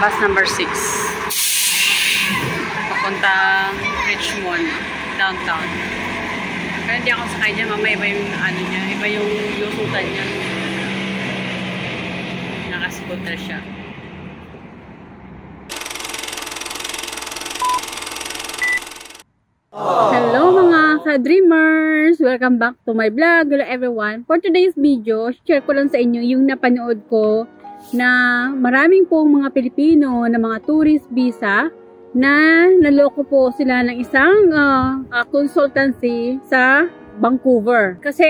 bus number 6. Papuntang Richmond, downtown. Kaya hindi ako sakay niya, mamaya iba yung ano niya, iba yung lusutan niya. Nakascooter siya. Hello mga ka-dreamers! Welcome back to my vlog. Hello everyone! For today's video, share ko lang sa inyo yung napanood ko na maraming pong mga Pilipino na mga tourist visa na naloko po sila ng isang consultancy sa Vancouver. Kasi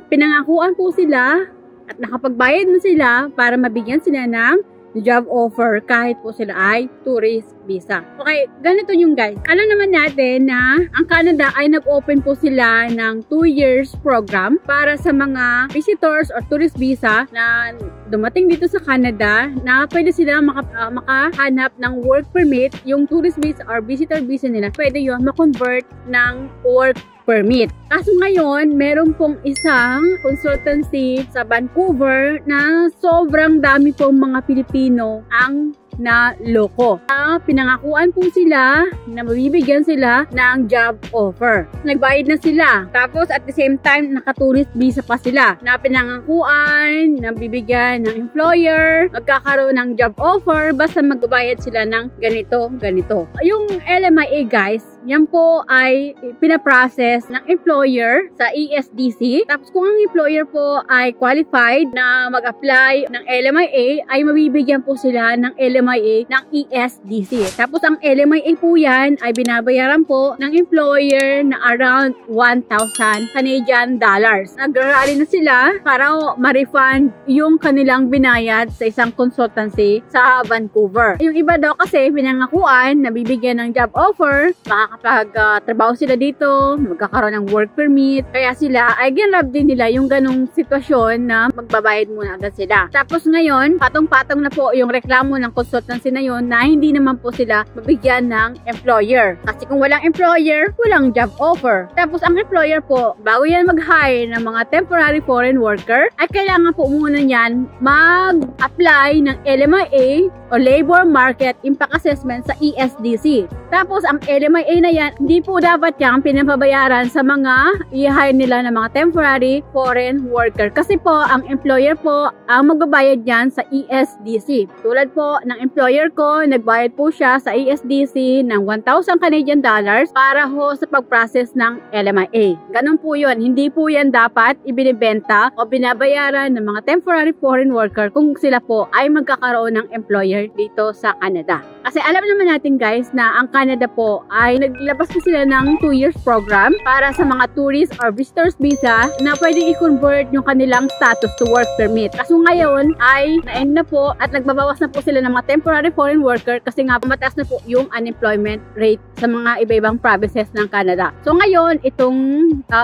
pinangakuan po sila at nakapagbayad na sila para mabigyan sila ng job offer kahit po sila ay tourist visa. Okay, ganito yung guys. Alam naman natin na ang Canada ay nag-open po sila ng 2 years program para sa mga visitors or tourist visa na dumating dito sa Canada na pwede sila makahanap ng work permit. Yung tourist visa or visitor visa nila, pwede yun ma-convert ng work permit. Kaso ngayon, meron pong isang consultancy sa Vancouver na sobrang dami pong mga Pilipino ang naloko. Pinangakuan po sila na mabibigyan sila ng job offer. Nagbayad na sila. Tapos at the same time, naka-tourist visa pa sila. Na pinangakuan, na bibigyan ng employer, magkakaroon ng job offer, basta magbayad sila ng ganito, ganito. Yung LMIA guys, yan po ay pinaprocess ng employer sa ESDC. Tapos kung ang employer po ay qualified na mag-apply ng LMIA, ay mabibigyan po sila ng LMIA ng ESDC. Tapos ang LMIA po yan ay binabayaran po ng employer na around 1,000 Canadian dollars. Nag-rally na sila para ma-refund yung kanilang binayad sa isang consultancy sa Vancouver. Yung iba daw kasi pinangakuan na bibigyan ng job offer, makakapag-trabaho sila dito, magkakaroon ng work permit, kaya sila ay ginrab din nila yung ganong sitwasyon na magbabayad muna agad sila. Tapos ngayon, patong-patong na po yung reklamo ng consultancy na yun na hindi naman po sila mabigyan ng employer. Kasi kung walang employer, walang job offer. Tapos ang employer po, bago yan mag-hire ng mga temporary foreign worker, ay kailangan po muna yan mag-apply ng LMIA o Labor Market Impact Assessment sa ESDC. Tapos ang LMIA na yan, hindi po dapat yan pinapabayaran sa mga i-hire nila ng mga temporary foreign worker. Kasi po, ang employer po ang magbabayad yan sa ESDC. Tulad po ng employer ko, nagbayad po siya sa ESDC ng 1,000 Canadian dollars para ho sa pag-process ng LMIA. Ganun po yun. Hindi po yan dapat ibinibenta o binabayaran ng mga temporary foreign worker kung sila po ay magkakaroon ng employer dito sa Canada. Kasi alam naman natin guys na ang Canada po ay naglabas po sila ng 2 years program para sa mga tourist or visitors visa na pwedeng i-convert yung kanilang status to work permit. Kaso ngayon ay na-end na po at nagbabawas na po sila ng mga temporary foreign worker kasi nga mataas na po yung unemployment rate sa mga iba-ibang provinces ng Canada. So ngayon, itong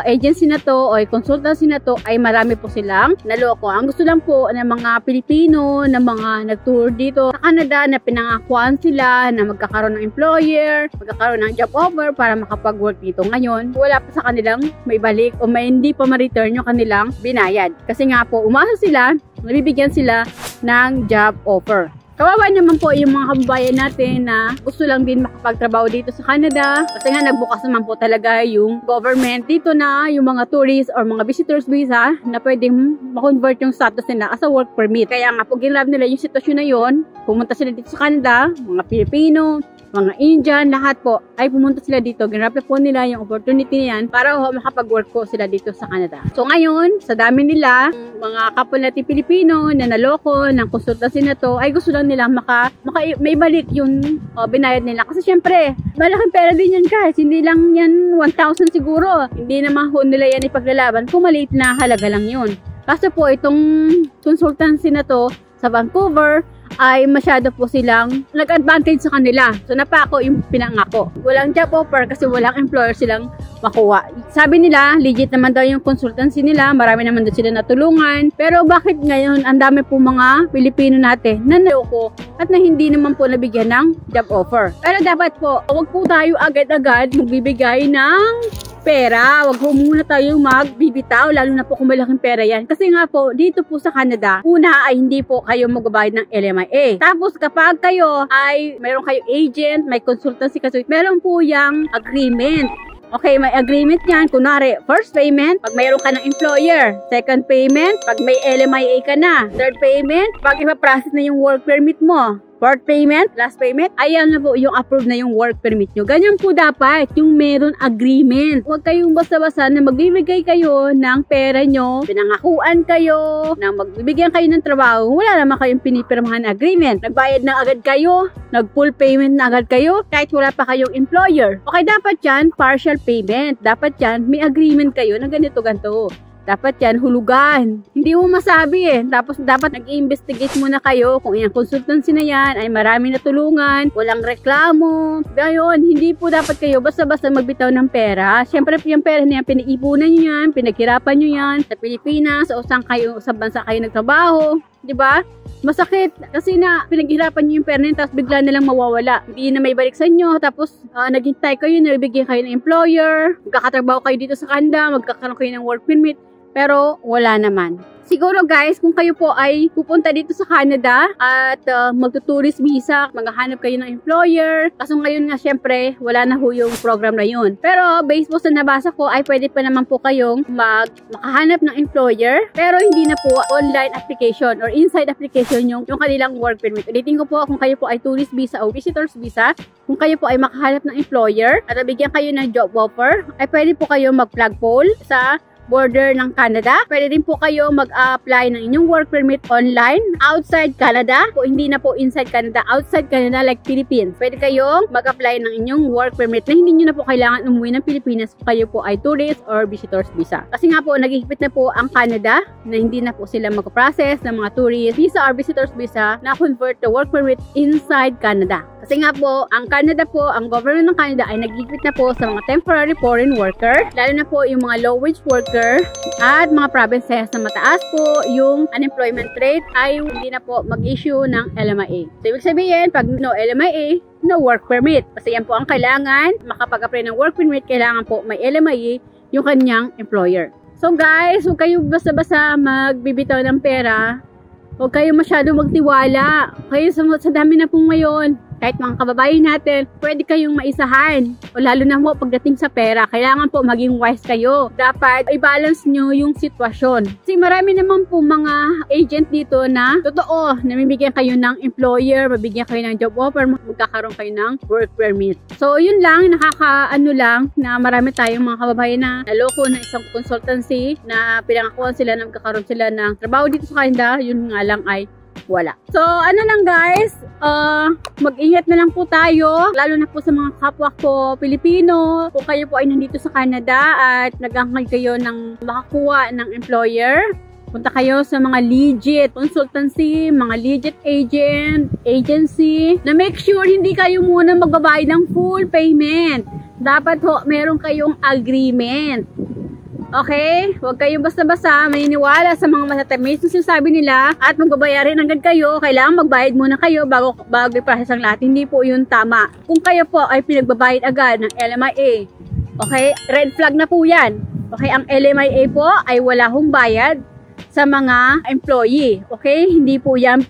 agency na to o consultancy na to ay marami po silang naloko. Ang gusto lang po ng mga Pilipino na mga nag-tour dito sa Canada na pinangakuan sila na magkakaroon ng employer, magkakaroon ng job offer para makapag-work dito. Ngayon, wala pa sa kanilang may balik o may hindi pa ma-return yung kanilang binayad. Kasi nga po, umasa sila, nabibigyan sila ng job offer. Kawawa naman po yung mga kababayan natin na gusto lang din makapagtrabaho dito sa Canada. Kasi nga nagbukas naman po talaga yung government dito na yung mga tourists or mga visitors visa na pwedeng makonvert yung status nila as a work permit. Kaya nga po ginrab nila yung sitwasyon na yun. Pumunta sila dito sa Canada, mga Pilipino, mga Indian, lahat po ay pumunta sila dito. Ginrab po nila yung opportunity niyan para makapag-work po sila dito sa Canada. So ngayon, sa dami nila, mga kapwa natin Pilipino na naloko ng consultancy na to, ay gusto lang nila may balik yung binayad nila. Kasi syempre, malaking pera din yan guys. Hindi lang yan 1,000 siguro. Hindi naman ho nila yan ipaglalaban kung maliit na halaga lang yun. Kasi po itong consultancy na to sa Vancouver ay masyado po silang nag-advantage sa kanila. So napako yung pinangako. Walang job offer kasi walang employer silang makuha. Sabi nila, legit naman daw yung consultancy nila. Marami naman daw sila natulungan. Pero bakit ngayon ang dami po mga Pilipino natin na naloko at na hindi naman po nabigyan ng job offer? Pero dapat po, huwag po tayo agad-agad magbibigay ng pera. Huwag po muna tayong magbibitaw, lalo na po kung malaking pera yan. Kasi nga po, dito po sa Canada, una ay hindi po kayo magbabayad ng LMIA. Tapos kapag kayo ay meron kayo agent, may consultancy kasi, meron po yung agreement. Okay, may agreement yan. Kunwari, first payment, pag mayroon ka ng employer. Second payment, pag may LMIA ka na. Third payment, pag ipaprocess na yung work permit mo. Fourth payment, last payment, ayan na po yung approved na yung work permit nyo. Ganyan po dapat yung meron agreement. Huwag kayong basta-basta na magbibigay kayo ng pera nyo, pinangakuan kayo, na magbibigyan kayo ng trabaho. Wala naman kayong pinipirmahan na agreement. Nagbayad na agad kayo, nag-full payment na agad kayo, kahit wala pa kayong employer. Okay, dapat yan, partial payment. Dapat yan, may agreement kayo na ganito-ganto. Dapat yan, hulugan. Hindi mo masabi eh. Tapos dapat nag-investigate muna kayo kung yung consultancy na yan ay marami na tulungan, walang reklamo. Gayon, hindi po dapat kayo basta-basta magbitaw ng pera. Siyempre yung pera niya, pinag-ipunan nyo yan, pinaghirapan nyo yan sa Pilipinas, o saan kayo, sa bansa kayo nagtrabaho. Diba? Masakit kasi na pinaghirapan nyo yung pera niya, tapos bigla na lang mawawala. Hindi na may balik sa inyo, tapos naghintay kayo, nabibigyan kayo ng employer, magkakatrabaho kayo dito sa Canada, magkakaroon kayo ng work permit. Pero wala naman. Siguro guys, kung kayo po ay pupunta dito sa Canada at magtutourist visa, maghahanap kayo ng employer. Kaso ngayon nga syempre, wala na ho yung program na yun. Pero based po sa nabasa ko, ay pwede pa naman po kayong makahanap ng employer. Pero hindi na po online application or inside application yung kanilang work permit. Ulitin ko po, kung kayo po ay tourist visa o visitors visa, kung kayo po ay makahanap ng employer at bigyan kayo ng job offer, ay pwede po kayo mag-flagpole sa border ng Canada. Pwede din po kayo mag-apply ng inyong work permit online outside Canada. Po hindi na po inside Canada, outside Canada like Philippines. Pwede kayong mag-apply ng inyong work permit na hindi nyo na po kailangan umuwi ng Pilipinas kung kayo po ay tourist or visitors visa. Kasi nga po, nag-ihipit na po ang Canada na hindi na po sila mag-process ng mga tourist visa or visitors visa na convert the work permit inside Canada. Kasi nga po, ang Canada po, ang government ng Canada ay nag-ihipit na po sa mga temporary foreign worker, lalo na po yung mga low-wage worker at mga provinces na mataas po yung unemployment rate ay hindi na po mag-issue ng LMIA. So, ibig sabihin, pag no LMIA, no work permit. Kasi yan po ang kailangan. Makapag-apply ng work permit, kailangan po may LMIA yung kanyang employer. So guys, huwag kayo basta-basta magbibitaw ng pera. Huwag kayo masyado magtiwala. Kayo sa dami na pong ngayon. Kahit mga kababayan natin, pwede kayong maisahan. O lalo na po pagdating sa pera, kailangan po maging wise kayo. Dapat i-balance nyo yung sitwasyon. Kasi marami naman po mga agent dito na totoo, namibigyan kayo ng employer, mabigyan kayo ng job offer, magkakaroon kayo ng work permit. So yun lang, nakakaano lang na marami tayong mga kababayan na naloko ng isang consultancy na pinangakuan sila na magkakaroon sila ng trabaho dito sa Canada, yun nga lang ay wala. So, ano lang guys, mag-ingat na lang po tayo, lalo na po sa mga kapwa ko Pilipino. Kung kayo po ay nandito sa Canada at nag-angkay kayo ng makakuha ng employer, punta kayo sa mga legit consultancy, mga legit agency, na make sure hindi kayo muna magbabayad ng full payment. Dapat ho, meron kayong agreement. Okay? Huwag kayong basta-basta maniniwala sa mga matatamis na sinasabi nila at magbabayarin agad kayo. Kailangan magbayad muna kayo bago i-process ang lahat. Hindi po yun tama. Kung kayo po ay pinagbabayad agad ng LMIA, okay? Red flag na po yan. Okay? Ang LMIA po ay wala hong bayad sa mga employee. Okay? Hindi po yan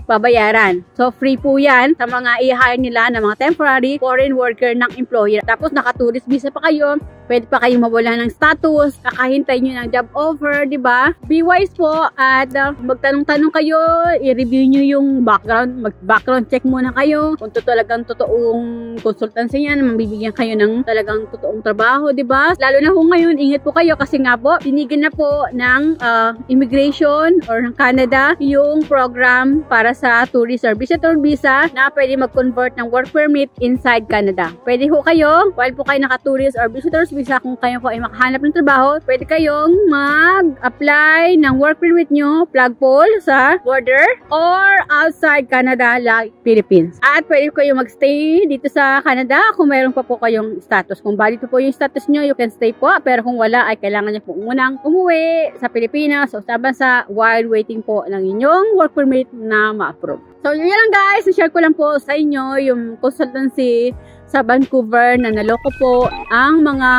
babayaran. So, free po yan sa mga i-hire nila ng mga temporary foreign worker ng employer. Tapos, naka-tourist visa pa kayo, pwede pa kayong mawala ng status, kakahintay nyo ng job offer, di ba? Be wise po at magtanong-tanong kayo, i-review nyo yung background, mag-background check muna kayo kung talagang totoong consultancy yan, mabibigyan kayo ng talagang totoong trabaho, di ba? Lalo na kung ngayon, ingat po kayo kasi nga po, binigyan na po ng immigration or ng Canada yung program para sa tourist or visitor visa na pwede mag-convert ng work permit inside Canada. Pwede ho kayo, while po kayo naka-tourist or visitors visa, kung kayo po ay makahanap ng trabaho, pwede kayong mag-apply ng work permit nyo, flagpole sa border or outside Canada like Philippines. At pwede kayong mag-stay dito sa Canada kung mayroon pa po kayong status. Kung valid po yung status nyo, you can stay po. Pero kung wala, ay kailangan nyo po munang umuwi sa Pilipinas o sa bansa while waiting po ng inyong work permit na ma-approve. So, yun lang guys. Na-share ko lang po sa inyo yung consultancy sa Vancouver na naloko po ang mga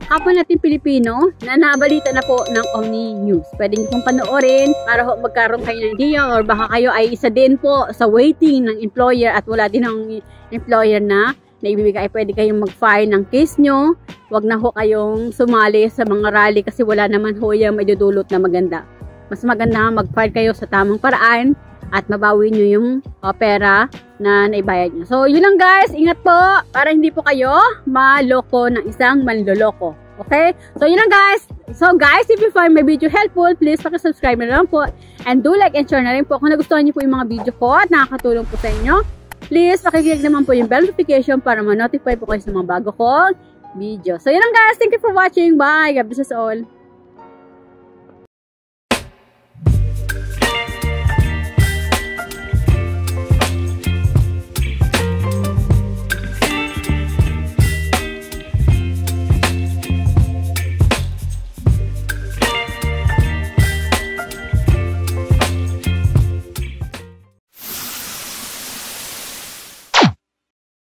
kapwa natin Pilipino na nabalita na po ng Omni News. Pwede niyo pong panoorin para magkaroon kayo ng idea or baka kayo ay isa din po sa waiting ng employer at wala din ng employer na ibibigay. Pwede kayong mag-file ng case nyo. Huwag na ho kayong sumali sa mga rally kasi wala naman ho yung may dudulot na maganda. Mas maganda mag-file kayo sa tamang paraan at mabawi nyo yung pera na naibayad nyo. So, yun lang guys. Ingat po para hindi po kayo maloko ng isang manloloko. Okay? So, yun lang guys. So, guys, if you find my video helpful, please pakisubscribe na lang po. And do like and share na rin po kung nagustuhan nyo po yung mga video ko at nakakatulong po sa inyo. Please, pakiclick naman po yung bell notification para ma-notify po kayo sa mga bago kong video. So, yun lang guys. Thank you for watching. Bye. God bless us all.